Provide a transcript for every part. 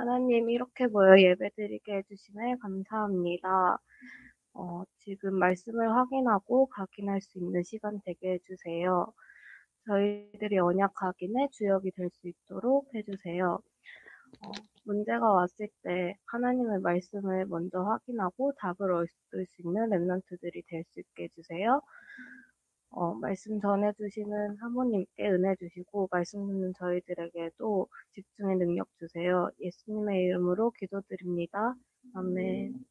하나님 이렇게 모여 예배드리게 해주심에 감사합니다. 지금 말씀을 확인하고 각인할 수 있는 시간 되게 해주세요. 저희들이 언약 각인의 주역이 될 수 있도록 해주세요. 문제가 왔을 때 하나님의 말씀을 먼저 확인하고 답을 얻을 수 있는 랩런트들이 될 수 있게 해주세요. 말씀 전해주시는 사모님께 은혜 주시고 말씀 듣는 저희들에게도 집중의 능력 주세요. 예수님의 이름으로 기도드립니다. 아멘.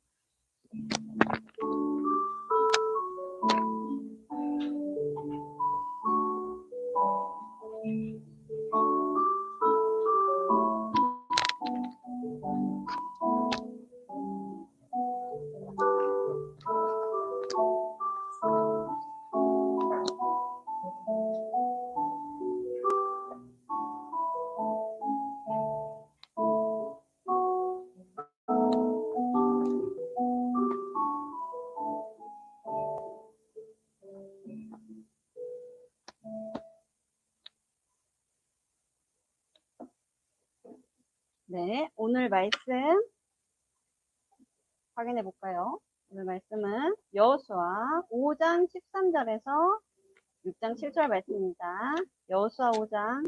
네, 오늘 말씀 확인해 볼까요? 오늘 말씀은 여호수아 5장 13절에서 6장 7절 말씀입니다. 여호수아 5장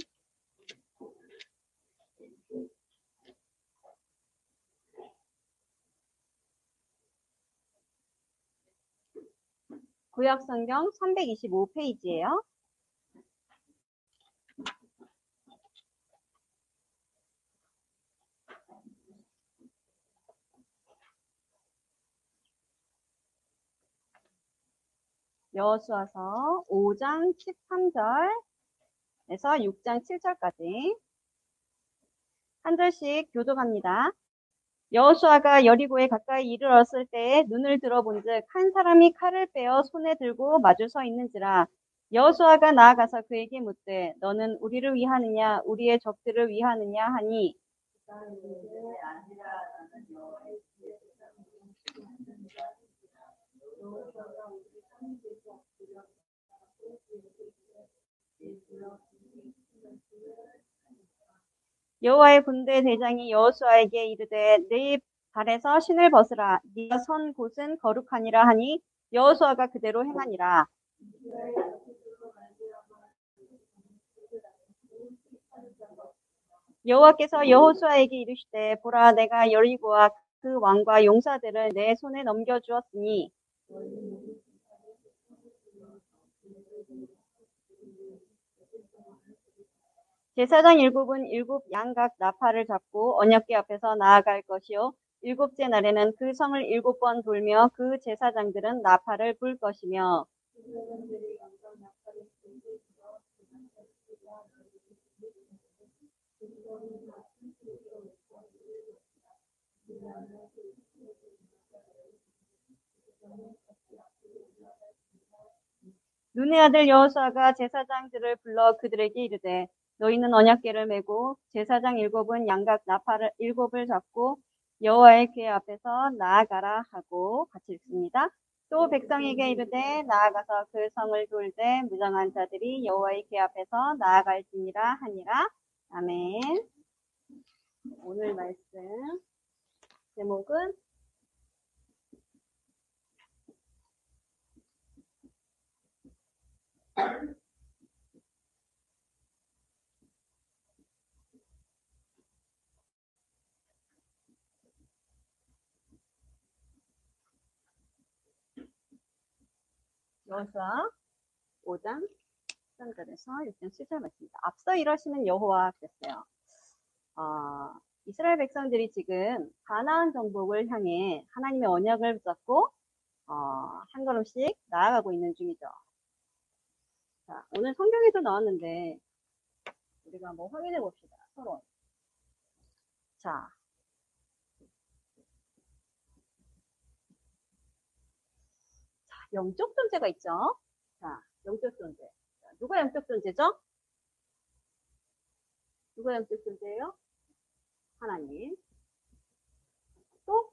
구약성경 325페이지예요. 여호수아서 5장 13절에서 6장 7절까지 한 절씩 교독합니다. 여호수아가 여리고에 가까이 이르렀을 때에 눈을 들어본즉 한 사람이 칼을 빼어 손에 들고 마주 서 있는지라. 여호수아가 나아가서 그에게 묻되 너는 우리를 위하느냐 우리의 적들을 위하느냐 하니 여호와의 군대 대장이 여호수아에게 이르되 네 발에서 신을 벗으라. 네가 선 곳은 거룩하니라 하니 여호수아가 그대로 행하니라. 여호와께서 여호수아에게 이르시되 보라 내가 여리고와 그 왕과 용사들을 내 손에 넘겨주었으니 제사장 일곱은 일곱 양각 나팔을 잡고 언약궤 앞에서 나아갈 것이요 일곱째 날에는 그 성을 7번 돌며 그 제사장들은 나팔을 불 것이며 눈의 아들 여호수아가 제사장들을 불러 그들에게 이르되 너희는 언약궤를 메고 제사장 일곱은 양각 나팔을 일곱을 잡고 여호와의 궤 앞에서 나아가라 하고 같이 읽습니다. 또 백성에게 이르되 나아가서 그 성을 돌되 무장한 자들이 여호와의 궤 앞에서 나아갈지니라 하니라. 아멘. 오늘 말씀 제목은 여호수아 5장 13절에서 6장 7절 말씀입니다. 앞서 일하시는 여호와 그랬어요. 이스라엘 백성들이 지금 가나안 정복을 향해 하나님의 언약을 붙잡고 한 걸음씩 나아가고 있는 중이죠. 자, 오늘 성경에도 나왔는데 우리가 한번 확인해 봅시다. 서로. 자, 영적 존재가 있죠. 자, 영적 존재. 자, 누가 영적 존재죠? 누가 영적 존재예요? 하나님. 또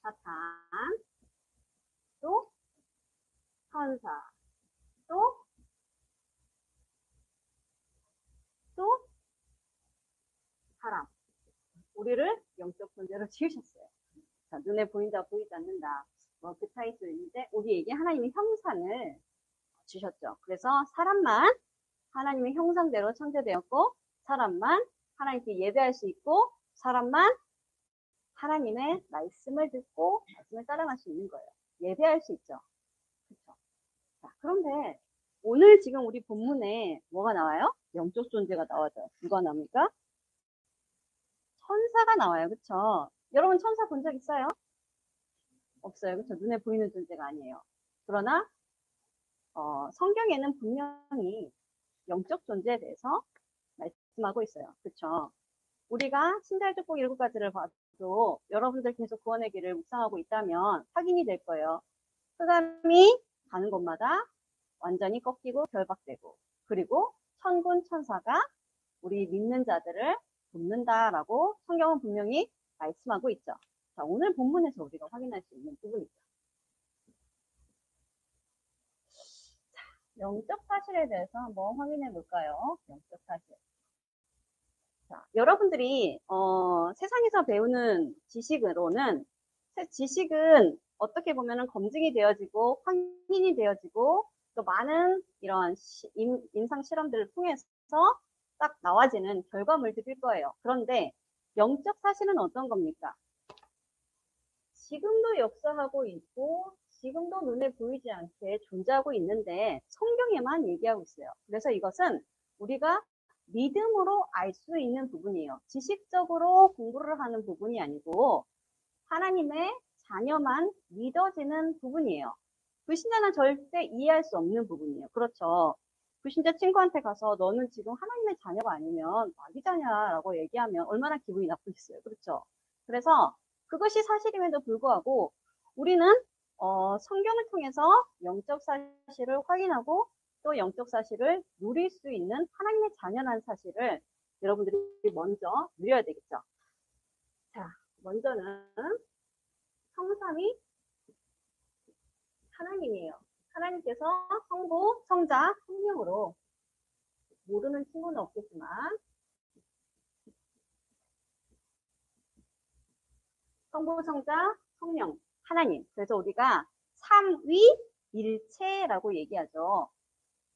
사탄. 또 천사. 또 또 사람. 우리를 영적 존재로 지으셨어요. 자, 눈에 보인다, 보이지 않는다. 뭐 그 차이도 있는데 우리에게 하나님의 형상을 주셨죠. 그래서 사람만 하나님의 형상대로 창조되었고 사람만 하나님께 예배할 수 있고 사람만 하나님의 말씀을 듣고 말씀을 따라갈 수 있는 거예요. 예배할 수 있죠. 그렇죠? 자, 그런데 오늘 지금 우리 본문에 뭐가 나와요? 영적 존재가 나와요. 누가 나옵니까? 천사가 나와요. 그렇죠? 여러분 천사 본 적 있어요? 없어요. 그렇죠? 눈에 보이는 존재가 아니에요. 그러나 성경에는 분명히 영적 존재에 대해서 말씀하고 있어요. 그렇죠? 우리가 신달족복 7가지를 봐도 여러분들 계속 구원의 길을 묵상하고 있다면 확인이 될 거예요. 흑암이 가는 곳마다 완전히 꺾이고 결박되고 그리고 천군 천사가 우리 믿는 자들을 돕는다라고 성경은 분명히 말씀하고 있죠. 자, 오늘 본문에서 우리가 확인할 수 있는 부분이죠. 자, 영적 사실에 대해서 한번 확인해 볼까요? 영적 사실. 자, 여러분들이 세상에서 배우는 지식으로는 지식은 어떻게 보면 검증이 되어지고 확인이 되어지고 또 많은 이런 임상 실험들을 통해서 딱 나와지는 결과물들일 거예요. 그런데 영적 사실은 어떤 겁니까? 지금도 역사하고 있고 지금도 눈에 보이지 않게 존재하고 있는데 성경에만 얘기하고 있어요. 그래서 이것은 우리가 믿음으로 알 수 있는 부분이에요. 지식적으로 공부를 하는 부분이 아니고 하나님의 자녀만 믿어지는 부분이에요. 불신자는 절대 이해할 수 없는 부분이에요. 그렇죠. 불신자 친구한테 가서 너는 지금 하나님의 자녀가 아니면 마귀 자녀라고 얘기하면 얼마나 기분이 나쁘겠어요. 그렇죠. 그래서 그것이 사실임에도 불구하고 우리는 성경을 통해서 영적 사실을 확인하고 또 영적 사실을 누릴 수 있는 하나님의 자녀라는 사실을 여러분들이 먼저 누려야 되겠죠. 자, 먼저는 성삼위 하나님이에요. 하나님께서 성부, 성자, 성령으로 모르는 친구는 없겠지만 성부, 성자, 성령, 하나님. 그래서 우리가 삼위일체라고 얘기하죠.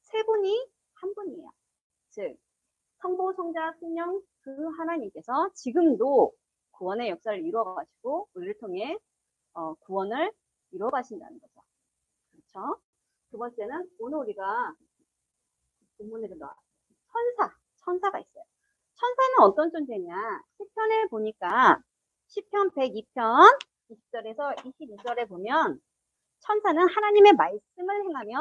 세 분이 한 분이에요. 즉 성부, 성자, 성령 그 하나님께서 지금도 구원의 역사를 이루어가시고 우리를 통해 구원을 이루어가신다는 거죠. 그렇죠? 두 번째는 오늘 우리가 본문에도 나왔어요. 천사가 있어요. 천사는 어떤 존재냐? 시편에 보니까 시편 102편 20절에서 22절에 보면 천사는 하나님의 말씀을 행하며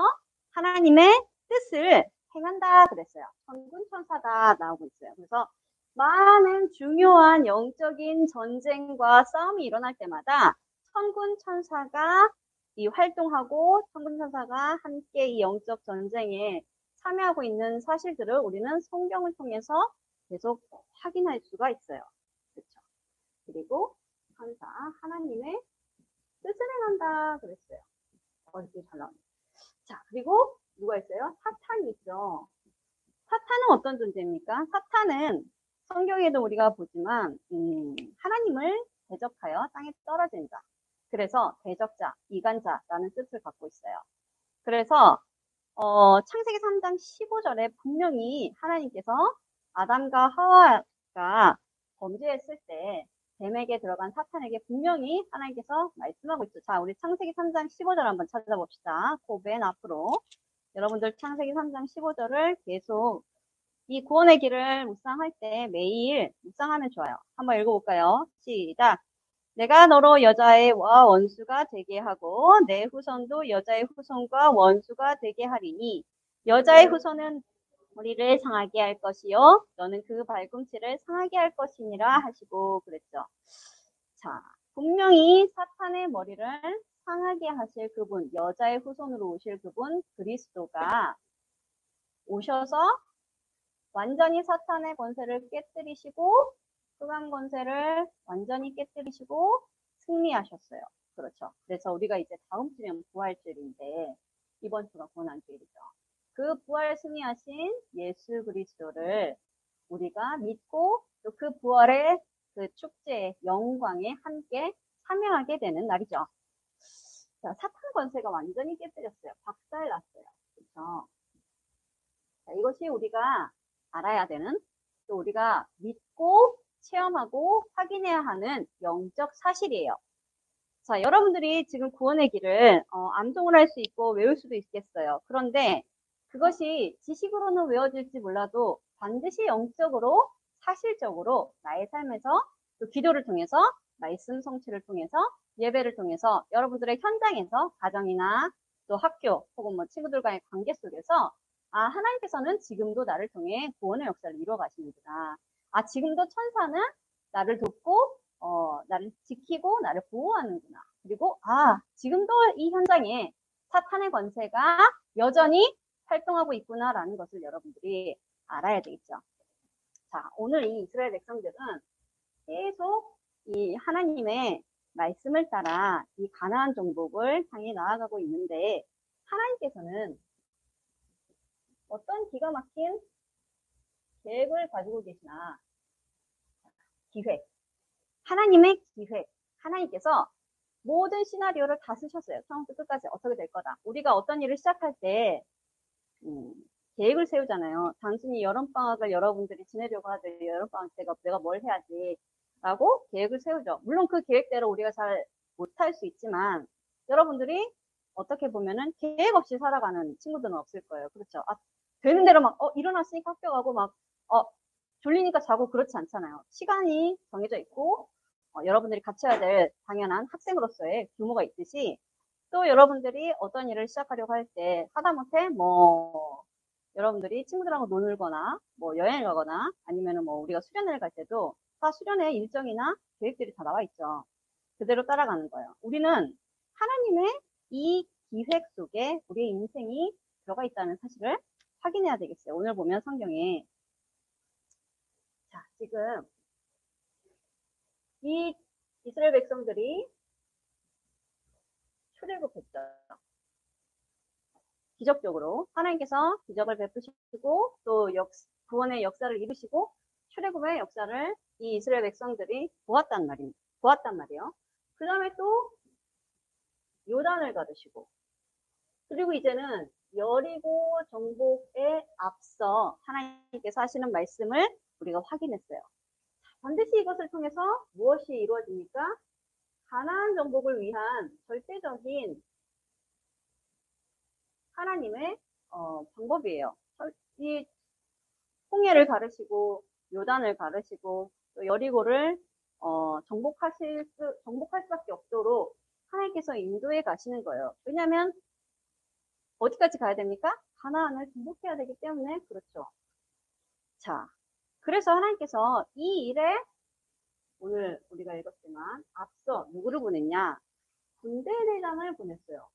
하나님의 뜻을 행한다 그랬어요. 천군 천사다 나오고 있어요. 그래서 많은 중요한 영적인 전쟁과 싸움이 일어날 때마다 천군 천사가 이 활동하고 천군 천사가 함께 이 영적 전쟁에 참여하고 있는 사실들을 우리는 성경을 통해서 계속 확인할 수가 있어요. 그렇죠? 그리고 천사 하나님의 뜻을 행한다 그랬어요. 이렇게 잘 나옵니다. 자, 그리고 누가 있어요? 사탄이 있죠. 사탄은 어떤 존재입니까? 사탄은 성경에도 우리가 보지만 하나님을 대적하여 땅에 떨어진 자. 그래서 대적자, 이간자라는 뜻을 갖고 있어요. 그래서 창세기 3장 15절에 분명히 하나님께서 아담과 하와가 범죄했을 때 뱀에게 들어간 사탄에게 분명히 하나님께서 말씀하고 있죠. 자, 우리 창세기 3장 15절 한번 찾아봅시다. 그 맨 앞으로. 여러분들 창세기 3장 15절을 계속 이 구원의 길을 묵상할 때 매일 묵상하면 좋아요. 한번 읽어볼까요? 시작. 내가 너로 여자애와 원수가 되게 하고 내 후손도 여자의 후손과 원수가 되게 하리니 여자의 후손은 머리를 상하게 할 것이요 너는 그 발꿈치를 상하게 할 것이니라 하시고 그랬죠. 자, 분명히 사탄의 머리를 상하게 하실 그분, 여자의 후손으로 오실 그분 그리스도가 오셔서 완전히 사탄의 권세를 깨뜨리시고 흑암 권세를 완전히 깨뜨리시고 승리하셨어요. 그렇죠. 그래서 우리가 이제 다음 주면 부활절인데 이번 주가 고난주일이죠. 그 부활 승리하신 예수 그리스도를 우리가 믿고 또 그 부활의 그 축제 영광에 함께 참여하게 되는 날이죠. 자, 사탄 권세가 완전히 깨뜨렸어요. 박살났어요. 그렇죠? 자, 이것이 우리가 알아야 되는, 또 우리가 믿고 체험하고 확인해야 하는 영적 사실이에요. 자, 여러분들이 지금 구원의 길을 암송을 할 수 있고 외울 수도 있겠어요. 그런데 그것이 지식으로는 외워질지 몰라도 반드시 영적으로 사실적으로 나의 삶에서 또 기도를 통해서 말씀 성취를 통해서 예배를 통해서 여러분들의 현장에서 가정이나 또 학교 혹은 뭐 친구들과의 관계 속에서 아, 하나님께서는 지금도 나를 통해 구원의 역사를 이루어 가시는구나. 아, 지금도 천사는 나를 돕고 나를 지키고 나를 보호하는구나. 그리고 아, 지금도 이 현장에 사탄의 권세가 여전히 활동하고 있구나라는 것을 여러분들이 알아야 되겠죠. 자, 오늘 이 이스라엘 백성들은 계속 이 하나님의 말씀을 따라 이 가나안 정복을 향해 나아가고 있는데 하나님께서는 어떤 기가 막힌 계획을 가지고 계시나. 기획. 하나님의 기획. 하나님께서 모든 시나리오를 다 쓰셨어요. 처음부터 끝까지 어떻게 될 거다. 우리가 어떤 일을 시작할 때 계획을 세우잖아요. 단순히 여름방학을 여러분들이 지내려고 하죠. 여름방학 때 내가 뭘 해야지 라고 계획을 세우죠. 물론 그 계획대로 우리가 잘 못할 수 있지만 여러분들이 어떻게 보면은 계획 없이 살아가는 친구들은 없을 거예요. 그렇죠? 아, 되는 대로 막 일어났으니까 학교 가고 막 졸리니까 자고 그렇지 않잖아요. 시간이 정해져 있고 여러분들이 갖춰야 될 당연한 학생으로서의 규모가 있듯이 또 여러분들이 어떤 일을 시작하려고 할 때 하다못해 뭐 여러분들이 친구들하고 놀거나 뭐 여행을 가거나 아니면은 뭐 우리가 수련회를 갈 때도 다 수련회 일정이나 계획들이 다 나와 있죠. 그대로 따라가는 거예요. 우리는 하나님의 이 기획 속에 우리의 인생이 들어가 있다는 사실을 확인해야 되겠어요. 오늘 보면 성경에 자, 지금 이 이스라엘 백성들이 출애굽했죠. 기적적으로 하나님께서 기적을 베푸시고 또 구원의 역사를 이루시고 출애굽의 역사를 이 이스라엘 백성들이 보았단 말이에요. 그 다음에 또 요단을 가르시고 그리고 이제는 여리고 정복에 앞서 하나님께서 하시는 말씀을 우리가 확인했어요. 반드시 이것을 통해서 무엇이 이루어집니까? 가나안 정복을 위한 절대적인 하나님의 방법이에요. 이 홍해를 가르시고 요단을 가르시고 또 여리고를 정복할 수밖에 없도록 하나님께서 인도해 가시는 거예요. 왜냐하면 어디까지 가야 됩니까? 가나안을 정복해야 되기 때문에 그렇죠. 자, 그래서 하나님께서 이 일에 오늘 우리가 읽었지만 앞서 누구를 보냈냐? 군대대장을 보냈어요.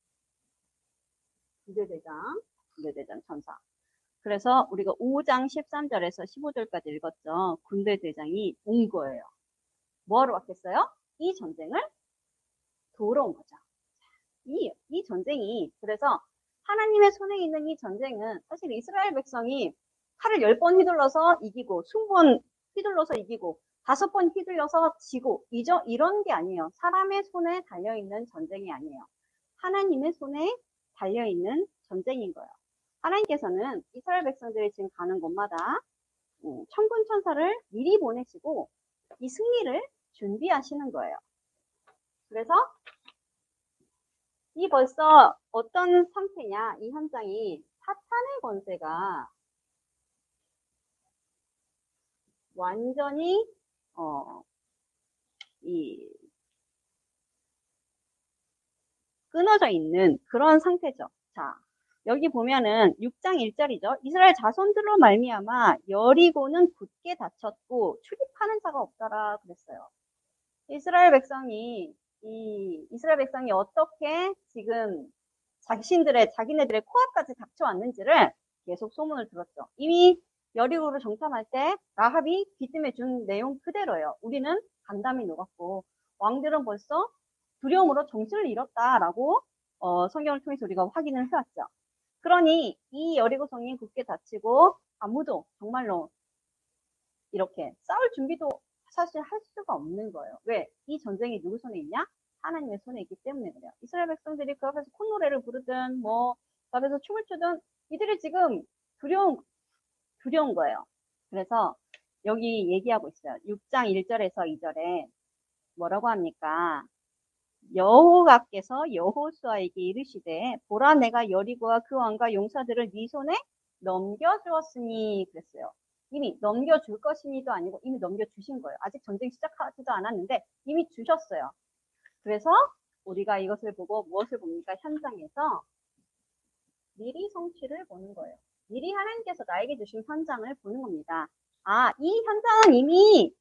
군대대장 천사. 그래서 우리가 5장 13절에서 15절까지 읽었죠. 군대대장이 온 거예요. 뭐하러 왔겠어요? 이 전쟁을 도우러 온 거죠. 이 전쟁이 그래서 하나님의 손에 있는 이 전쟁은 사실 이스라엘 백성이 칼을 10번 휘둘러서 이기고 20번 휘둘러서 이기고 5번 휘둘러서 지고 이런 게 아니에요. 사람의 손에 달려있는 전쟁이 아니에요. 하나님의 손에 달려있는 전쟁인 거예요. 하나님께서는 이스라엘 백성들이 지금 가는 곳마다 천군 천사를 미리 보내시고 이 승리를 준비하시는 거예요. 그래서 이 벌써 어떤 상태냐, 이 현장이 사탄의 권세가 완전히 끊어져 있는 그런 상태죠. 자, 여기 보면은 6장 1절이죠. 이스라엘 자손들로 말미암아 여리고는 굳게 닫혔고 출입하는 자가 없더라 그랬어요. 이스라엘 백성이 어떻게 지금 자기네들의 코앞까지 닥쳐왔는지를 계속 소문을 들었죠. 이미 여리고를 정탐할 때 라합이 귀뜸해 준 내용 그대로예요. 우리는 간담이 녹았고 왕들은 벌써 두려움으로 정신을 잃었다라고 성경을 통해서 우리가 확인을 해왔죠. 그러니 이 여리고성이 굳게 닫히고 아무도 정말로 이렇게 싸울 준비도 사실 할 수가 없는 거예요. 왜? 이 전쟁이 누구 손에 있냐? 하나님의 손에 있기 때문에 그래요. 이스라엘 백성들이 그 앞에서 콧노래를 부르든 그 앞에서 춤을 추든 이들이 지금 두려운 거예요. 그래서 여기 얘기하고 있어요. 6장 1절에서 2절에 뭐라고 합니까? 여호와께서 여호수아에게 이르시되 보라 내가 여리고와 그 왕과 용사들을 네 손에 넘겨주었으니 그랬어요. 이미 넘겨줄 것이니도 아니고 이미 넘겨주신 거예요. 아직 전쟁 시작하지도 않았는데 이미 주셨어요. 그래서 우리가 이것을 보고 무엇을 봅니까? 현장에서 미리 성취를 보는 거예요. 미리 하나님께서 나에게 주신 현장을 보는 겁니다. 아, 이 현장은 이미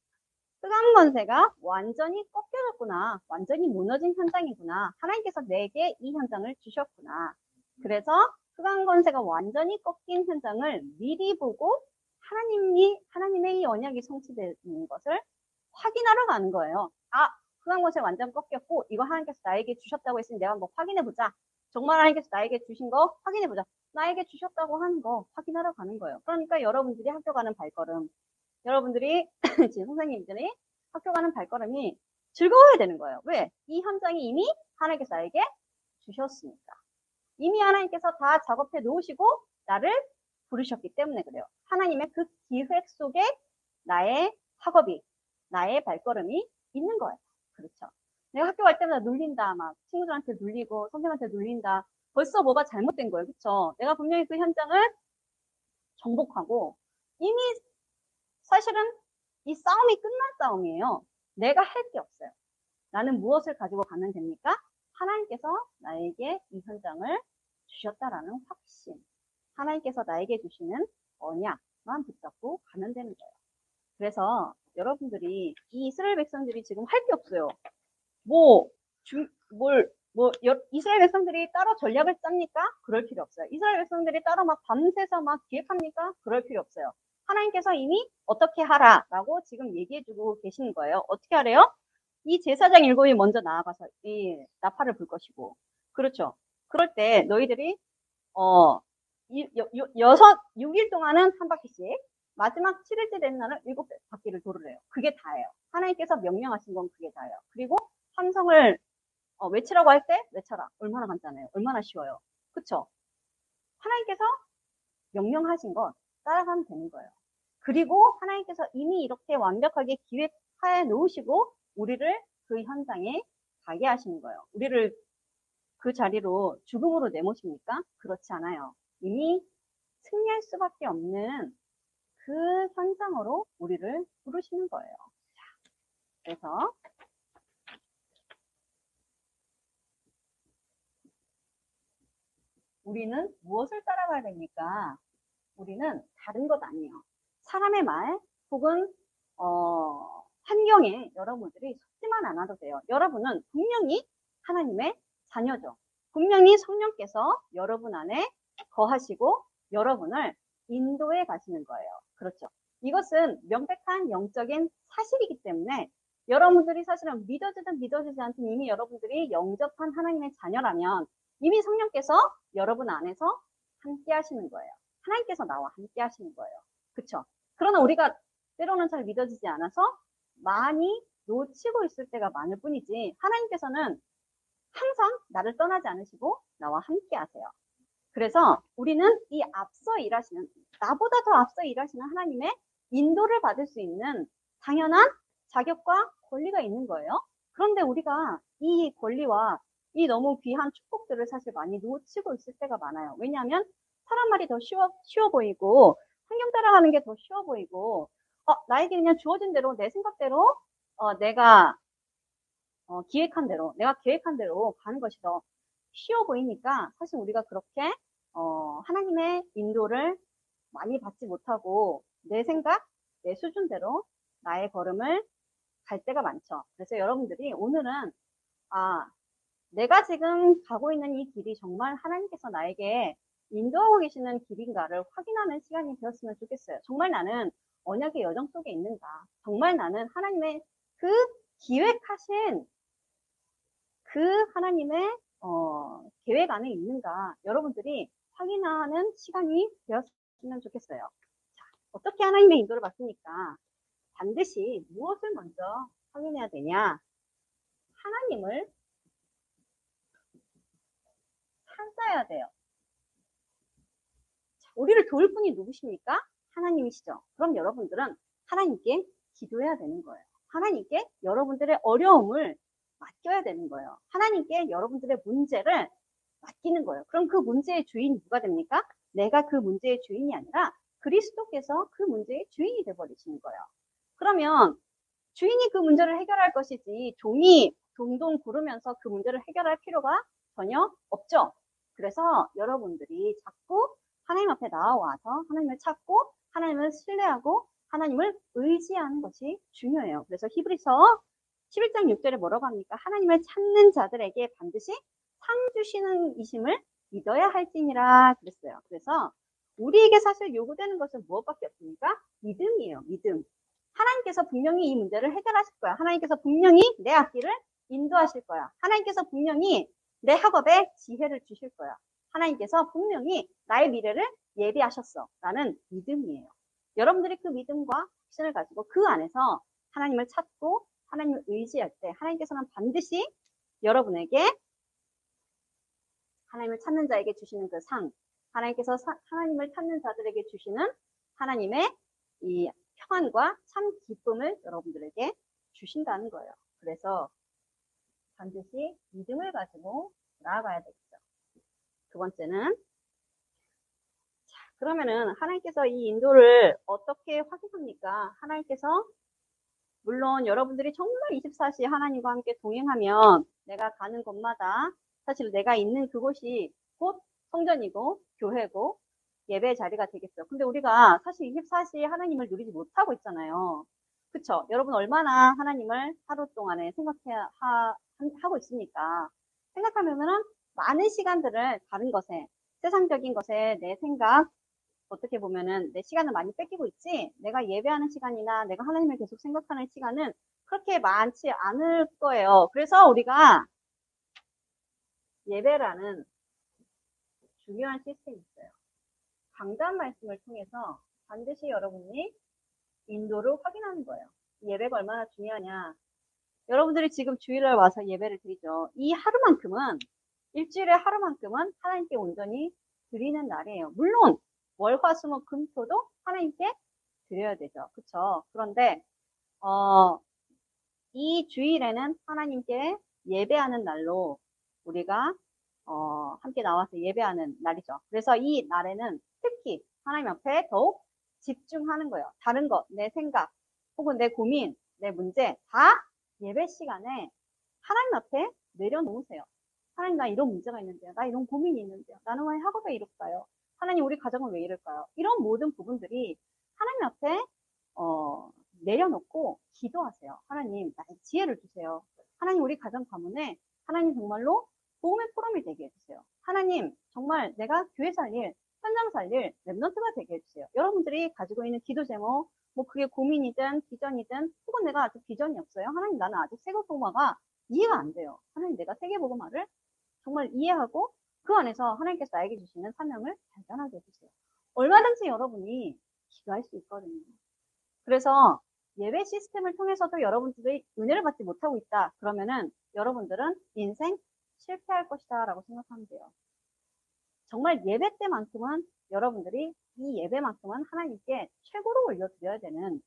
흑암 권세가 완전히 꺾여졌구나. 완전히 무너진 현장이구나. 하나님께서 내게 이 현장을 주셨구나. 그래서 흑암 권세가 완전히 꺾인 현장을 미리 보고 하나님의 이 언약이 성취되는 것을 확인하러 가는 거예요. 아, 흑암 권세 완전 꺾였고 이거 하나님께서 나에게 주셨다고 했으니 내가 한번 확인해보자. 정말 하나님께서 나에게 주신 거 확인해보자. 나에게 주셨다고 하는 거 확인하러 가는 거예요. 그러니까 여러분들이 학교 가는 발걸음, 여러분들이 지금 선생님들이 학교 가는 발걸음이 즐거워야 되는 거예요. 왜? 이 현장이 이미 하나님께서 나에게 주셨으니까. 이미 하나님께서 다 작업해 놓으시고 나를 부르셨기 때문에 그래요. 하나님의 그 기획 속에 나의 학업이, 나의 발걸음이 있는 거예요. 그렇죠. 내가 학교 갈 때마다 눌린다. 막 친구들한테 눌리고 선생님한테 눌린다. 벌써 뭐가 잘못된 거예요. 그렇죠? 내가 분명히 그 현장을 정복하고 이미 사실은 이 싸움이 끝난 싸움이에요. 내가 할 게 없어요. 나는 무엇을 가지고 가면 됩니까? 하나님께서 나에게 이 현장을 주셨다라는 확신. 하나님께서 나에게 주시는 언약만 붙잡고 가면 되는 거예요. 그래서 여러분들이 이 이스라엘 백성들이 지금 할 게 없어요. 이스라엘 백성들이 따로 전략을 짭니까? 그럴 필요 없어요. 이스라엘 백성들이 따로 막 밤새서 막 기획합니까? 그럴 필요 없어요. 하나님께서 이미 어떻게 하라라고 지금 얘기해주고 계시는 거예요. 어떻게 하래요? 이 제사장 일곱이 먼저 나아가서 이 나팔을 불 것이고, 그렇죠. 그럴 때 너희들이 6일 동안은 한 바퀴씩, 마지막 7일째 되는 날은 7바퀴를 도르래요. 그게 다예요. 하나님께서 명령하신 건 그게 다예요. 그리고 함성을 외치라고 할 때 외쳐라. 얼마나 간단해요. 얼마나 쉬워요. 그쵸? 하나님께서 명령하신 것 따라가면 되는 거예요. 그리고 하나님께서 이미 이렇게 완벽하게 기획해 놓으시고 우리를 그 현장에 가게 하시는 거예요. 우리를 그 자리로 죽음으로 내모십니까? 그렇지 않아요. 이미 승리할 수밖에 없는 그 현장으로 우리를 부르시는 거예요. 그래서 우리는 무엇을 따라가야 됩니까? 우리는 다른 것 아니에요. 사람의 말 혹은 환경에 여러분들이 속지만 않아도 돼요. 여러분은 분명히 하나님의 자녀죠. 분명히 성령께서 여러분 안에 거하시고 여러분을 인도해 가시는 거예요. 그렇죠. 이것은 명백한 영적인 사실이기 때문에 여러분들이 사실은 믿어지든 믿어지지 않든 이미 여러분들이 영접한 하나님의 자녀라면 이미 성령께서 여러분 안에서 함께 하시는 거예요. 하나님께서 나와 함께 하시는 거예요. 그쵸? 그러나 우리가 때로는 잘 믿어지지 않아서 많이 놓치고 있을 때가 많을 뿐이지 하나님께서는 항상 나를 떠나지 않으시고 나와 함께 하세요. 그래서 우리는 이 앞서 일하시는, 나보다 더 앞서 일하시는 하나님의 인도를 받을 수 있는 당연한 자격과 권리가 있는 거예요. 그런데 우리가 이 권리와 이 너무 귀한 축복들을 사실 많이 놓치고 있을 때가 많아요. 왜냐하면 사람 말이 더 쉬워 보이고 환경 따라가는 게 더 쉬워 보이고 나에게 그냥 주어진 대로 내 생각대로 내가 기획한 대로 내가 계획한 대로 가는 것이 더 쉬워 보이니까 사실 우리가 그렇게 하나님의 인도를 많이 받지 못하고 내 생각, 내 수준대로 나의 걸음을 갈 때가 많죠. 그래서 여러분들이 오늘은 내가 지금 가고 있는 이 길이 정말 하나님께서 나에게 인도하고 계시는 길인가를 확인하는 시간이 되었으면 좋겠어요. 정말 나는 언약의 여정 속에 있는가? 정말 나는 하나님의 그 기획하신 그 하나님의 계획 안에 있는가? 여러분들이 확인하는 시간이 되었으면 좋겠어요. 자, 어떻게 하나님의 인도를 받습니까? 반드시 무엇을 먼저 확인해야 되냐? 하나님을 찾아야 돼요. 자, 우리를 도울 분이 누구십니까? 하나님이시죠. 그럼 여러분들은 하나님께 기도해야 되는 거예요. 하나님께 여러분들의 어려움을 맡겨야 되는 거예요. 하나님께 여러분들의 문제를 맡기는 거예요. 그럼 그 문제의 주인이 누가 됩니까? 내가 그 문제의 주인이 아니라 그리스도께서 그 문제의 주인이 되어버리시는 거예요. 그러면 주인이 그 문제를 해결할 것이지 종이 동동 구르면서 그 문제를 해결할 필요가 전혀 없죠. 그래서 여러분들이 자꾸 하나님 앞에 나와서 하나님을 찾고 하나님을 신뢰하고 하나님을 의지하는 것이 중요해요. 그래서 히브리서 11장 6절에 뭐라고 합니까? 하나님을 찾는 자들에게 반드시 상 주시는 이심을 믿어야 할지니라 그랬어요. 그래서 우리에게 사실 요구되는 것은 무엇밖에 없습니까? 믿음이에요. 믿음. 하나님께서 분명히 이 문제를 해결하실 거야. 하나님께서 분명히 내 앞길을 인도하실 거야. 하나님께서 분명히 내 학업에 지혜를 주실 거야. 하나님께서 분명히 나의 미래를 예비하셨어. 라는 믿음이에요. 여러분들이 그 믿음과 확신을 가지고 그 안에서 하나님을 찾고 하나님을 의지할 때 하나님께서는 반드시 여러분에게 하나님을 찾는 자에게 주시는 그 상, 하나님께서 하나님을 찾는 자들에게 주시는 하나님의 이 평안과 참 기쁨을 여러분들에게 주신다는 거예요. 그래서 반드시 믿음을 가지고 나아가야 되겠죠. 두 번째는 그러면은 하나님께서 이 인도를 어떻게 확인합니까? 하나님께서 물론 여러분들이 정말 24시 하나님과 함께 동행하면 내가 가는 곳마다 사실 내가 있는 그곳이 곧 성전이고 교회고 예배 자리가 되겠죠. 근데 우리가 사실 24시 하나님을 누리지 못하고 있잖아요. 그쵸? 여러분 얼마나 하나님을 하루 동안에 하고 있습니까? 생각하면은 많은 시간들을 다른 것에, 세상적인 것에 내 생각, 어떻게 보면은 내 시간을 많이 뺏기고 있지, 내가 예배하는 시간이나 내가 하나님을 계속 생각하는 시간은 그렇게 많지 않을 거예요. 그래서 우리가 예배라는 중요한 시스템이 있어요. 강단 말씀을 통해서 반드시 여러분이 인도를 확인하는 거예요. 예배가 얼마나 중요하냐. 여러분들이 지금 주일날 와서 예배를 드리죠. 이 하루만큼은, 일주일에 하루만큼은 하나님께 온전히 드리는 날이에요. 물론 월, 화, 수, 목, 금, 토도 하나님께 드려야 되죠. 그쵸? 그런데 이 주일에는 하나님께 예배하는 날로 우리가 함께 나와서 예배하는 날이죠. 그래서 이 날에는 특히 하나님 앞에 더욱 집중하는 거예요. 다른 것, 내 생각, 혹은 내 고민, 내 문제 다 예배 시간에 하나님 앞에 내려놓으세요. 하나님, 나 이런 문제가 있는데요. 나 이런 고민이 있는데요. 나는 왜 학업에 이럴까요? 하나님, 우리 가정은 왜 이럴까요? 이런 모든 부분들이 하나님 앞에 내려놓고 기도하세요. 하나님, 나의 지혜를 주세요. 하나님, 우리 가정 가문에 하나님 정말로 도움의 포럼이 되게 해주세요. 하나님, 정말 내가 교회 살릴, 현장 살릴 랩런트가 되게 해주세요. 여러분들이 가지고 있는 기도 제목, 뭐 그게 고민이든 비전이든, 혹은 내가 아직 비전이 없어요. 하나님, 나는 아직 세계복음화가 이해가 안 돼요. 하나님, 내가 세계복음화를 정말 이해하고 그 안에서 하나님께서 나에게 주시는 사명을 발견하게 해주세요. 얼마든지 여러분이 기도할 수 있거든요. 그래서 예배 시스템을 통해서도 여러분들이 은혜를 받지 못하고 있다. 그러면은 여러분들은 인생 실패할 것이다 라고 생각하면 돼요. 정말 예배 때만큼은 여러분들이 이 예배만큼은 하나님께 최고로 올려드려야 되는,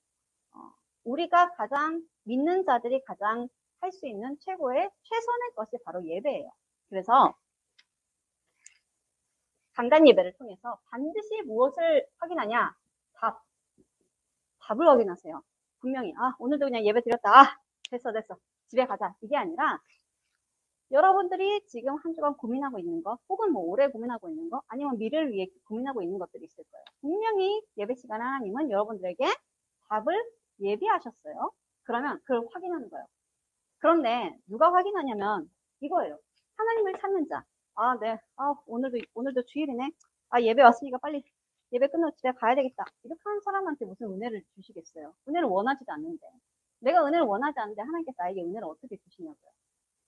우리가 가장 믿는 자들이 가장 할 수 있는 최고의 최선의 것이 바로 예배예요. 그래서 강단 예배를 통해서 반드시 무엇을 확인하냐? 답을 확인하세요. 분명히 오늘도 그냥 예배 드렸다. 됐어. 집에 가자. 이게 아니라 여러분들이 지금 한 주간 고민하고 있는 거, 혹은 뭐 올해 고민하고 있는 거, 아니면 미래를 위해 고민하고 있는 것들이 있을 거예요. 분명히 예배 시간에 하나님은 여러분들에게 답을 예비하셨어요. 그러면 그걸 확인하는 거예요. 그런데 누가 확인하냐면 이거예요. 하나님을 찾는 자. 네. 오늘도 주일이네. 예배 왔으니까 빨리 예배 끝나고 집에 가야 되겠다. 이렇게 하는 사람한테 무슨 은혜를 주시겠어요? 은혜를 원하지도 않는데. 내가 은혜를 원하지 않는데 하나님께서 나에게 은혜를 어떻게 주시냐고요.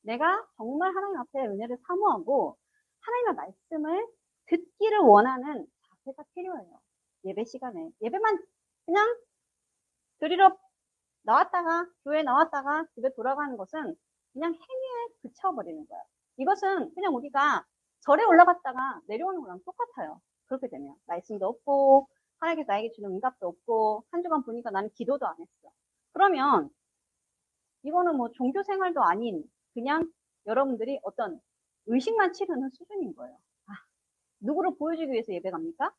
내가 정말 하나님 앞에 은혜를 사모하고 하나님의 말씀을 듣기를 원하는 자세가 필요해요. 예배 시간에. 예배만 그냥 드리러 나왔다가, 교회 나왔다가 집에 돌아가는 것은 그냥 행위에 그쳐버리는 거예요. 이것은 그냥 우리가 절에 올라갔다가 내려오는 거랑 똑같아요. 그렇게 되면. 말씀도 없고, 하나님께서 나에게 주는 응답도 없고, 한 주간 보니까 나는 기도도 안 했어. 그러면, 이거는 뭐 종교 생활도 아닌, 그냥 여러분들이 어떤 의식만 치르는 수준인 거예요. 아, 누구를 보여주기 위해서 예배 갑니까?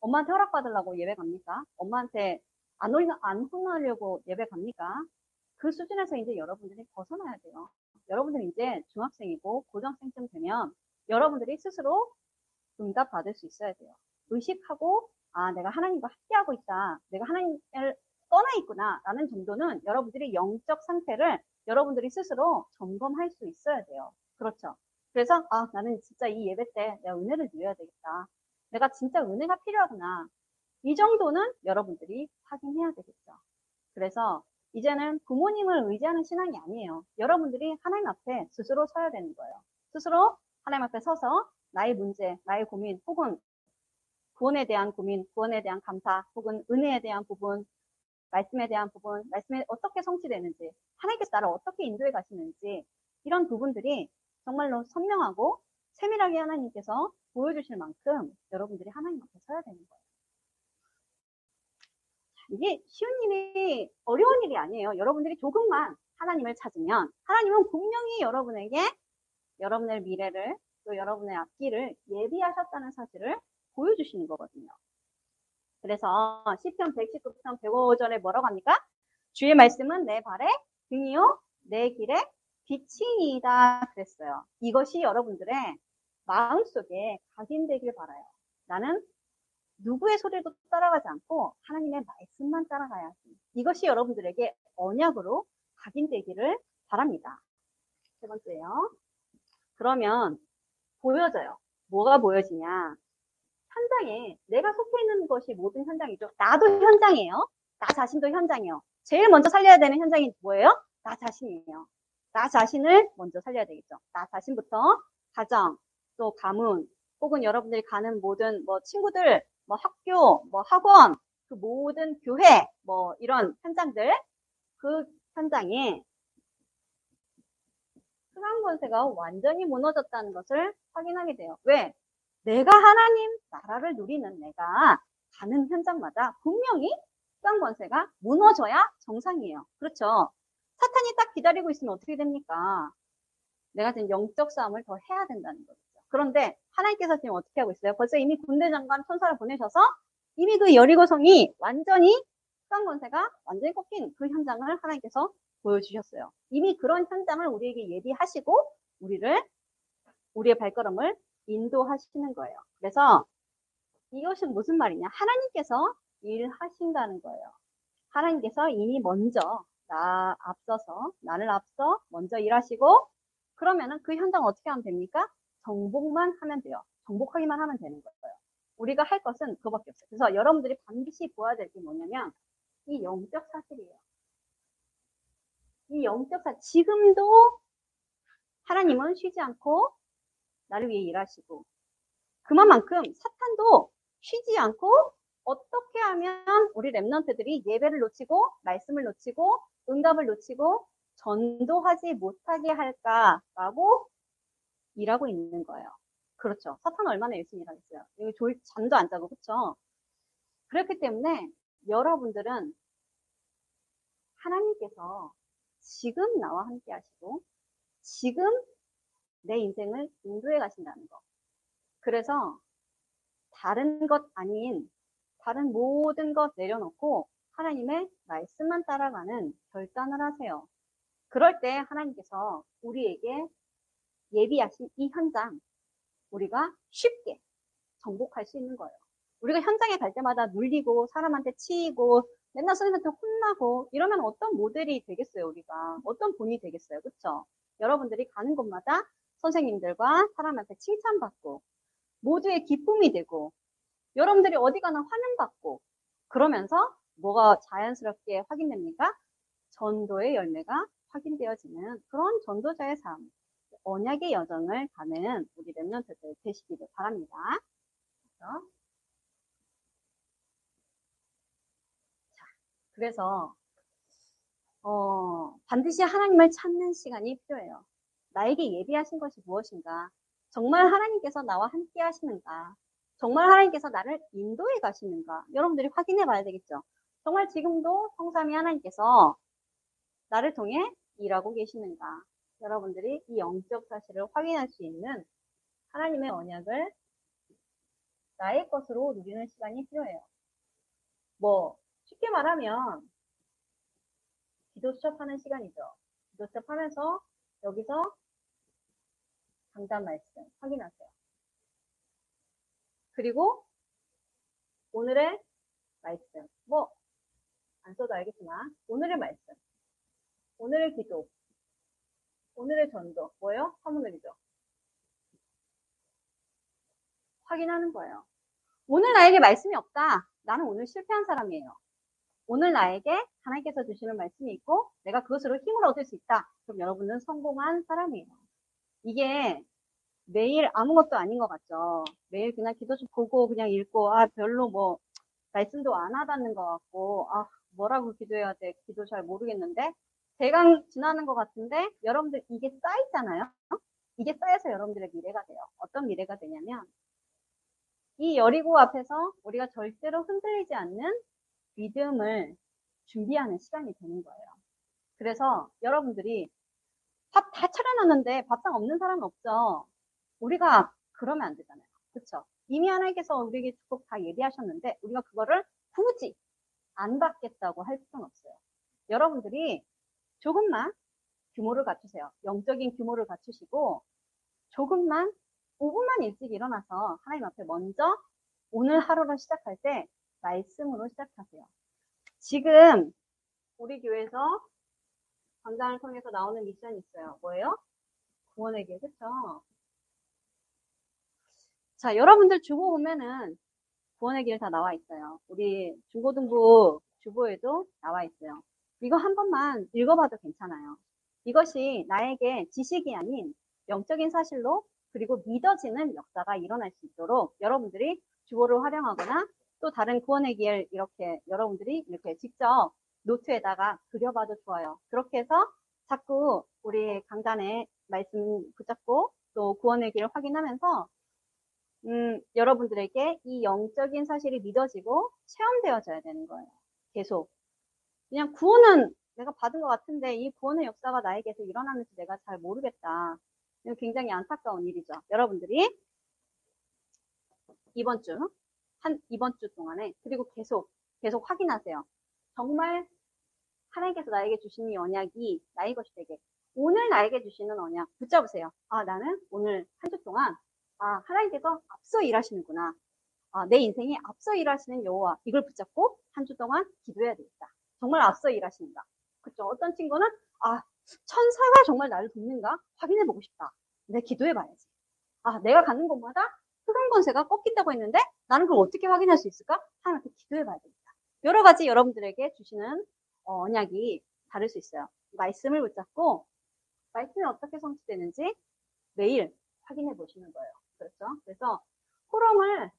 엄마한테 허락받으려고 예배 갑니까? 엄마한테 안 혼나려고 예배 갑니까? 그 수준에서 이제 여러분들이 벗어나야 돼요. 여러분들이 이제 중학생이고 고등학생쯤 되면 여러분들이 스스로 응답 받을 수 있어야 돼요. 의식하고, 아, 내가 하나님과 함께하고 있다. 내가 하나님을 떠나 있구나. 라는 정도는 여러분들이 영적 상태를 여러분들이 스스로 점검할 수 있어야 돼요. 그렇죠. 그래서, 아, 나는 진짜 이 예배 때 내가 은혜를 누려야 되겠다. 내가 진짜 은혜가 필요하구나. 이 정도는 여러분들이 확인해야 되겠죠. 그래서 이제는 부모님을 의지하는 신앙이 아니에요. 여러분들이 하나님 앞에 스스로 서야 되는 거예요. 스스로 하나님 앞에 서서 나의 문제, 나의 고민, 혹은 구원에 대한 고민, 구원에 대한 감사, 혹은 은혜에 대한 부분, 말씀에 대한 부분, 말씀이 어떻게 성취되는지, 하나님께서 나를 어떻게 인도해 가시는지, 이런 부분들이 정말로 선명하고 세밀하게 하나님께서 보여주실 만큼 여러분들이 하나님 앞에 서야 되는 거예요. 이게 쉬운 일이, 어려운 일이 아니에요. 여러분들이 조금만 하나님을 찾으면 하나님은 분명히 여러분에게 여러분의 미래를, 또 여러분의 앞길을 예비하셨다는 사실을 보여주시는 거거든요. 그래서 시편 119편 105절에 뭐라고 합니까? 주의 말씀은 내 발에 등이요 내 길에 빛이니이다 그랬어요. 이것이 여러분들의 마음속에 각인되길 바라요. 나는 누구의 소리도 따라가지 않고 하나님의 말씀만 따라가야지. 이것이 여러분들에게 언약으로 각인되기를 바랍니다. 세 번째요. 그러면 보여져요. 뭐가 보여지냐? 현장에 내가 속해 있는 것이 모든 현장이죠. 나도 현장이에요. 나 자신도 현장이에요. 제일 먼저 살려야 되는 현장이 뭐예요? 나 자신이에요. 나 자신을 먼저 살려야 되겠죠. 나 자신부터 가정, 또 가문, 혹은 여러분들이 가는 모든 뭐 친구들, 뭐 학교, 뭐 학원, 그 모든 교회, 뭐 이런 현장들, 그 현장에 흑암 권세가 완전히 무너졌다는 것을 확인하게 돼요. 왜? 내가 하나님 나라를 누리는 내가 가는 현장마다 분명히 흑암 권세가 무너져야 정상이에요. 그렇죠? 사탄이 딱 기다리고 있으면 어떻게 됩니까? 내가 지금 영적 싸움을 더 해야 된다는 거죠. 그런데 하나님께서 지금 어떻게 하고 있어요? 벌써 이미 군대 장관 천사를 보내셔서 이미 그 여리고성이 완전히 흑암 권세가 완전히 꺾인 그 현장을 하나님께서 보여주셨어요. 이미 그런 현장을 우리에게 예비하시고 우리의 발걸음을 인도하시는 거예요. 그래서 이것은 무슨 말이냐? 하나님께서 일하신다는 거예요. 하나님께서 이미 먼저 나를 앞서 먼저 일하시고 그러면은 그 현장 어떻게 하면 됩니까? 정복만 하면 돼요. 정복하기만 하면 되는 거예요. 우리가 할 것은 그거밖에 없어요. 그래서 여러분들이 반드시 보아야 될 게 뭐냐면 이 영적 사실이에요. 이 영적 사실, 지금도 하나님은 쉬지 않고 나를 위해 일하시고 그만큼 사탄도 쉬지 않고 어떻게 하면 우리 렘넌트들이 예배를 놓치고 말씀을 놓치고 응답을 놓치고 전도하지 못하게 할까라고 일하고 있는 거예요. 그렇죠. 사탄은 얼마나 열심히 일하겠어요. 여기 잠도 안 자고 그렇죠. 그렇기 때문에 여러분들은 하나님께서 지금 나와 함께 하시고 지금 내 인생을 인도해 가신다는 거. 그래서 다른 것 아닌 다른 모든 것 내려놓고 하나님의 말씀만 따라가는 결단을 하세요. 그럴 때 하나님께서 우리에게 예비하신 이 현장 우리가 쉽게 정복할 수 있는 거예요. 우리가 현장에 갈 때마다 눌리고 사람한테 치이고 맨날 선생님한테 혼나고 이러면 어떤 모델이 되겠어요, 우리가. 어떤 본이 되겠어요, 그렇죠? 여러분들이 가는 곳마다 선생님들과 사람한테 칭찬받고 모두의 기쁨이 되고 여러분들이 어디 가나 환영받고 그러면서 뭐가 자연스럽게 확인됩니까? 전도의 열매가 확인되어지는 그런 전도자의 삶, 언약의 여정을 가는 우리 렘넌트들 되시기를 바랍니다. 그래서 반드시 하나님을 찾는 시간이 필요해요. 나에게 예비하신 것이 무엇인가? 정말 하나님께서 나와 함께 하시는가? 정말 하나님께서 나를 인도해 가시는가? 여러분들이 확인해 봐야 되겠죠. 정말 지금도 성삼위 하나님께서 나를 통해 일하고 계시는가? 여러분들이 이 영적 사실을 확인할 수 있는 하나님의 언약을 나의 것으로 누리는 시간이 필요해요. 쉽게 말하면 기도 수첩하는 시간이죠. 기도 수첩하면서 여기서 강단 말씀 확인하세요. 그리고 오늘의 말씀, 안 써도 알겠지만 오늘의 말씀, 오늘의 기도, 오늘의 전도, 뭐예요? 화문을이죠. 확인하는 거예요. 오늘 나에게 말씀이 없다. 나는 오늘 실패한 사람이에요. 오늘 나에게 하나님께서 주시는 말씀이 있고 내가 그것으로 힘을 얻을 수 있다. 그럼 여러분은 성공한 사람이에요. 이게 매일 아무것도 아닌 것 같죠. 매일 그냥 기도 좀 보고 그냥 읽고 별로 말씀도 안 와닿는 것 같고 뭐라고 기도해야 돼? 기도 잘 모르겠는데 대강 지나는 것 같은데 여러분들 이게 쌓이잖아요. 이게 쌓여서 여러분들의 미래가 돼요. 어떤 미래가 되냐면 이 여리고 앞에서 우리가 절대로 흔들리지 않는 믿음을 준비하는 시간이 되는 거예요. 그래서 여러분들이 밥 다 차려놨는데 밥상 없는 사람은 없죠. 우리가 그러면 안 되잖아요. 그렇죠? 이미 하나님께서 우리에게 축복 다 예비하셨는데 우리가 그거를 굳이 안 받겠다고 할 필요는 없어요. 여러분들이 조금만 규모를 갖추세요. 영적인 규모를 갖추시고 조금만 5분만 일찍 일어나서 하나님 앞에 먼저 오늘 하루를 시작할 때 말씀으로 시작하세요. 지금 우리 교회에서 강단을 통해서 나오는 미션이 있어요. 뭐예요? 구원의 길, 그쵸? 자, 여러분들 주보 보면은 구원의 길 다 나와 있어요. 우리 중고등부 주보에도 나와 있어요. 이거 한 번만 읽어봐도 괜찮아요. 이것이 나에게 지식이 아닌 영적인 사실로 그리고 믿어지는 역사가 일어날 수 있도록 여러분들이 주보를 활용하거나 또 다른 구원의 길 이렇게 여러분들이 이렇게 직접 노트에다가 그려봐도 좋아요. 그렇게 해서 자꾸 우리 강단의 말씀 붙잡고 또 구원의 길을 확인하면서 여러분들에게 이 영적인 사실이 믿어지고 체험되어져야 되는 거예요. 계속. 그냥 구원은 내가 받은 것 같은데 이 구원의 역사가 나에게서 일어나는지 내가 잘 모르겠다. 이거 굉장히 안타까운 일이죠. 여러분들이 이번 주 동안에 그리고 계속 확인하세요. 정말 하나님께서 나에게 주신 이 언약이 나의 것이 되게 오늘 나에게 주시는 언약 붙잡으세요. 나는 오늘 한 주 동안 하나님께서 앞서 일하시는구나. 내 인생에 앞서 일하시는 여호와 이걸 붙잡고 한 주 동안 기도해야 되겠다. 정말 앞서 일하시는가. 그렇죠. 어떤 친구는 천사가 정말 나를 돕는가 확인해보고 싶다. 내가 기도해봐야지. 내가 가는 곳마다 흑암 권세가 꺾인다고 했는데 나는 그걸 어떻게 확인할 수 있을까? 하나님한테 기도해봐야 되겠다. 여러 가지 여러분들에게 주시는 언약이 다를 수 있어요. 말씀을 붙잡고 말씀이 어떻게 성취되는지 매일 확인해 보시는 거예요. 그렇죠? 그래서 포럼을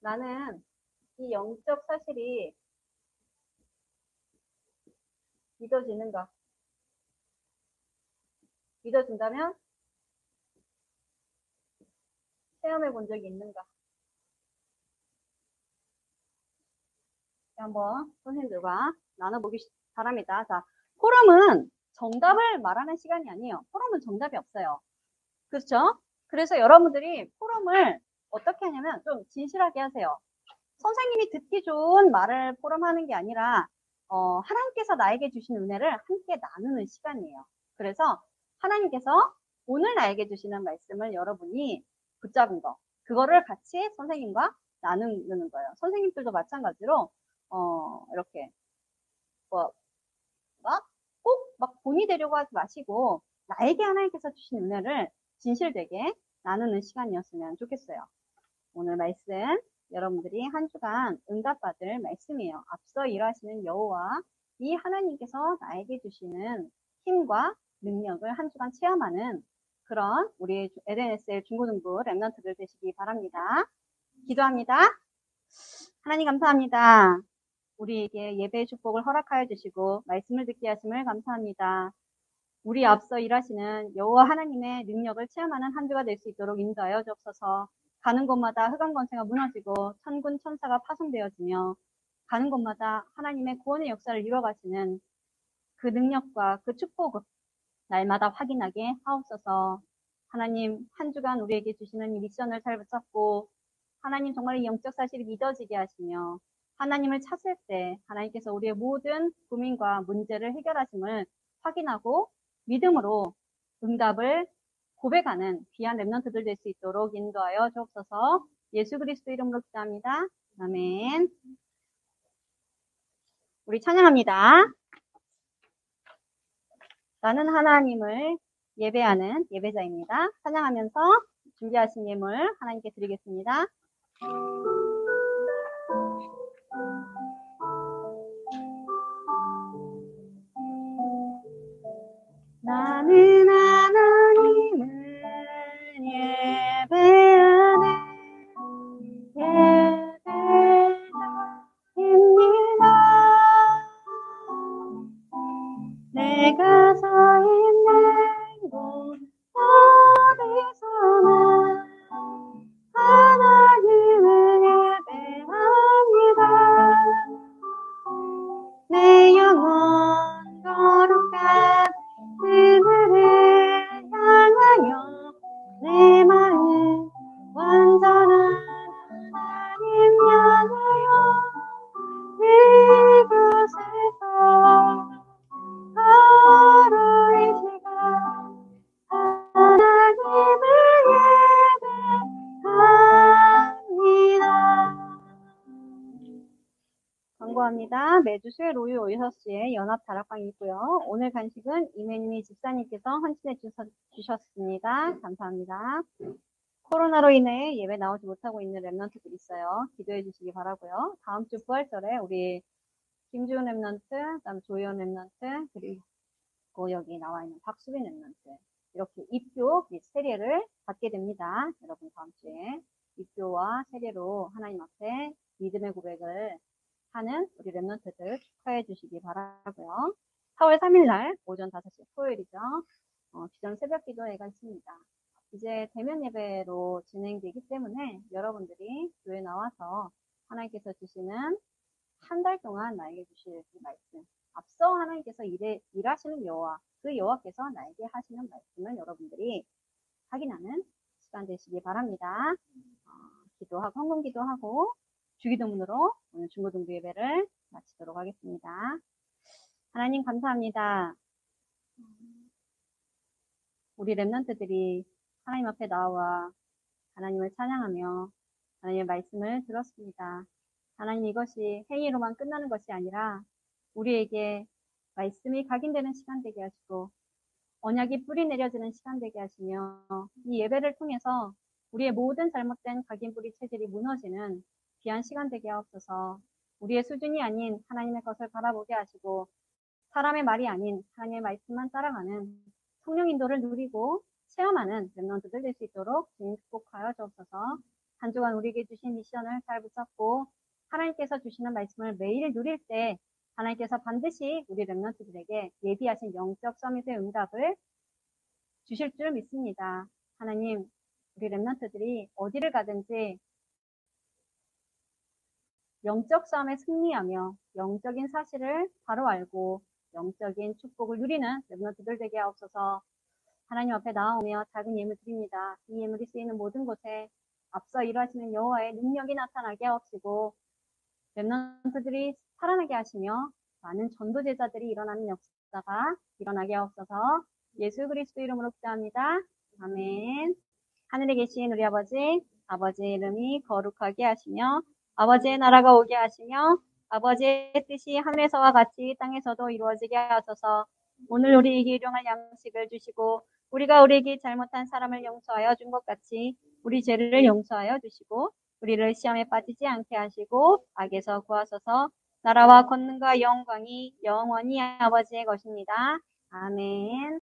나는 이 영적 사실이 믿어지는가? 믿어진다면 체험해 본 적이 있는가? 한번 선생님들과 나눠보기 바랍니다. 자, 포럼은 정답을 말하는 시간이 아니에요. 포럼은 정답이 없어요. 그렇죠? 그래서 여러분들이 포럼을 어떻게 하냐면 좀 진실하게 하세요. 선생님이 듣기 좋은 말을 포럼하는 게 아니라 하나님께서 나에게 주신 은혜를 함께 나누는 시간이에요. 그래서 하나님께서 오늘 나에게 주시는 말씀을 여러분이 붙잡은 거 그거를 같이 선생님과 나누는 거예요. 선생님들도 마찬가지로 이렇게 꼭 본이 되려고 하지 마시고 나에게 하나님께서 주신 은혜를 진실되게 나누는 시간이었으면 좋겠어요. 오늘 말씀 여러분들이 한 주간 응답받을 말씀이에요. 앞서 일하시는 여호와 이 하나님께서 나에게 주시는 힘과 능력을 한 주간 체험하는 그런 우리 LNSL 중고등부 랩런트들 되시기 바랍니다. 기도합니다. 하나님 감사합니다. 우리에게 예배의 축복을 허락하여 주시고 말씀을 듣게 하심을 감사합니다. 우리 앞서 일하시는 여호와 하나님의 능력을 체험하는 한 주가 될 수 있도록 인도하여 주옵소서. 가는 곳마다 흑암 권세가 무너지고 천군 천사가 파송되어지며 가는 곳마다 하나님의 구원의 역사를 이루어가시는 그 능력과 그 축복을 날마다 확인하게 하옵소서. 하나님 한 주간 우리에게 주시는 이 미션을 잘 붙잡고 하나님 정말 이 영적 사실이 믿어지게 하시며 하나님을 찾을 때 하나님께서 우리의 모든 고민과 문제를 해결하심을 확인하고 믿음으로 응답을 고백하는 귀한 렘넌트들 될 수 있도록 인도하여 주옵소서. 예수 그리스도 이름으로 기도합니다. 아멘. 우리 찬양합니다. 나는 하나님을 예배하는 예배자입니다. 찬양하면서 준비하신 예물 하나님께 드리겠습니다. 나는 하나님을 예배하는 예배자입니다. 내가 서 있는 곳 어디서나 하나님을 예배합니다. 내 영혼 거룩한 그들을 향하여 내 마음 완전한 하나님 향하여 이곳에서 하루의 시간 하나님을 예배합니다. 광고합니다. 매주 수요일 오후 6시에 연합 다락방이 있고요. 오늘 간식은 이매님이 집사님께서 헌신해 주셨습니다. 감사합니다. 코로나로 인해 예배 나오지 못하고 있는 렘넌트들이 있어요. 기도해 주시기 바라고요. 다음 주 부활절에 우리 김주은 렘넌트, 그다음 조희연 렘넌트, 그리고 여기 나와 있는 박수빈 렘넌트 이렇게 입교 및 세례를 받게 됩니다. 여러분 다음 주에 입교와 세례로 하나님 앞에 믿음의 고백을 하는 우리 렘넌트들 축하해 주시기 바라고요. 4월 3일 날 오전 5시 토요일이죠. 기존 새벽 기도회가 있습니다. 이제 대면 예배로 진행되기 때문에 여러분들이 교회 나와서 하나님께서 주시는 한 달 동안 나에게 주실 그 말씀, 앞서 하나님께서 일하시는 여호와, 그 여호와께서 나에게 하시는 말씀을 여러분들이 확인하는 시간 되시기 바랍니다. 기도하고 헌금 기도하고 주기도문으로 오늘 중고등부 예배를 마치도록 하겠습니다. 하나님 감사합니다. 우리 렘넌트들이 하나님 앞에 나와 하나님을 찬양하며 하나님의 말씀을 들었습니다. 하나님 이것이 행위로만 끝나는 것이 아니라 우리에게 말씀이 각인되는 시간 되게 하시고 언약이 뿌리 내려지는 시간 되게 하시며 이 예배를 통해서 우리의 모든 잘못된 각인 뿌리 체질이 무너지는 귀한 시간 되게 하옵소서. 우리의 수준이 아닌 하나님의 것을 바라보게 하시고 사람의 말이 아닌 하나님의 말씀만 따라가는 성령 인도를 누리고 체험하는 렘넌트들 될 수 있도록 주님 축복하여 주옵소서. 한 주간 우리에게 주신 미션을 잘 붙잡고 하나님께서 주시는 말씀을 매일 누릴 때 하나님께서 반드시 우리 렘넌트들에게 예비하신 영적 서밋의 응답을 주실 줄 믿습니다. 하나님, 우리 렘넌트들이 어디를 가든지 영적 싸움에 승리하며 영적인 사실을 바로 알고 영적인 축복을 누리는 렘넌트들 되게 하옵소서. 하나님 앞에 나오며 작은 예물 드립니다. 이 예물이 쓰이는 모든 곳에 앞서 일하시는 여호와의 능력이 나타나게 하옵시고 렘넌트들이 살아나게 하시며 많은 전도 제자들이 일어나는 역사가 일어나게 하옵소서. 예수 그리스도 이름으로 기도합니다. 아멘. 하늘에 계신 우리 아버지, 아버지의 이름이 거룩하게 하시며 아버지의 나라가 오게 하시며 아버지의 뜻이 하늘에서와 같이 땅에서도 이루어지게 하소서. 오늘 우리에게 일용할 양식을 주시고 우리가 우리에게 잘못한 사람을 용서하여 준 것 같이 우리 죄를 용서하여 주시고 우리를 시험에 빠지지 않게 하시고 악에서 구하소서. 나라와 권능과 영광이 영원히 아버지의 것입니다. 아멘.